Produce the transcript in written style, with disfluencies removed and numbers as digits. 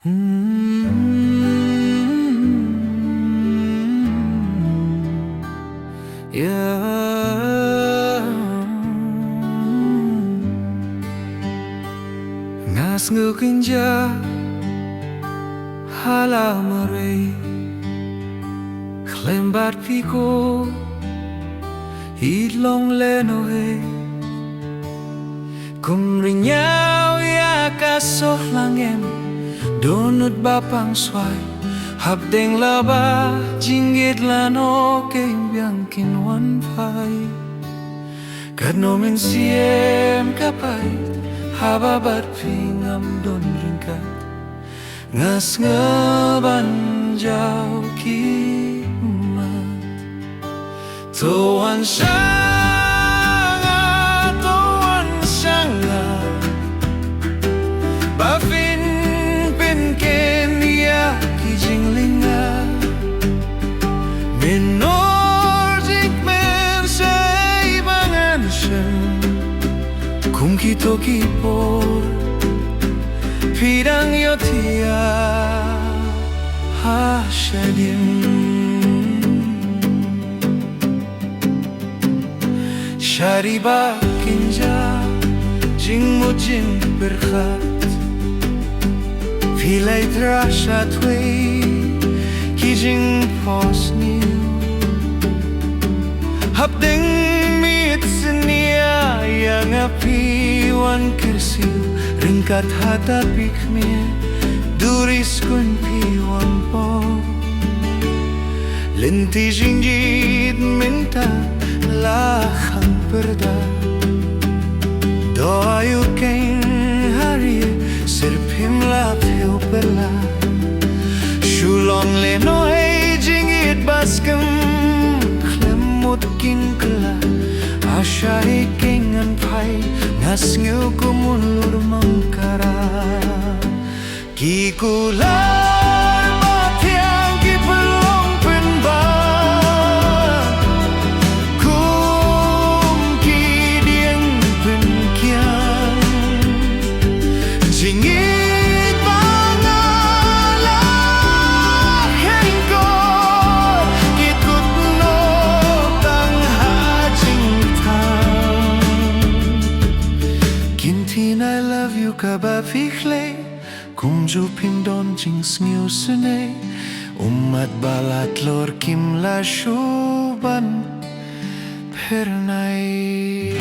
Ngas ngukinja hala merei Klembat piko Hidlong lenohe Kumrinyau ya kasoh langem Donut bapang swai Habdeng laba jinggit lano Kembiang kinwan pai Kadnomin siem kapait Hababat pingam don ringkat Ngas ngeban jauh kimat Tuan sha nga, tuan sha nga Bafin pin Kenya ki jinglinga Minor jik men say bangan shen Kung kito kipor Pidang yotia hashadim Shariba kinja Jing mujin berkhat Filay trashat way Kijing posniu Habdeng mit senia Yang api wan kersiu Ringkat hatapik mie Duris kun piwan po Lenti jingjit minta Lahang perda Doa yukain hari Sirpim la piu perla Shulong leno hey jinggit baskem Klemut kin kela Asya ikingan pai Ngas ngiu kumulur mangkara Kikular matiang ki pelong penban Kum ki dieng penkian Jingit mangalah hengko Kikut no tang hajing tang Kintin I love you kabafikle Kumju pindon jing sniu sene Umat balat lor kim la shuban pernai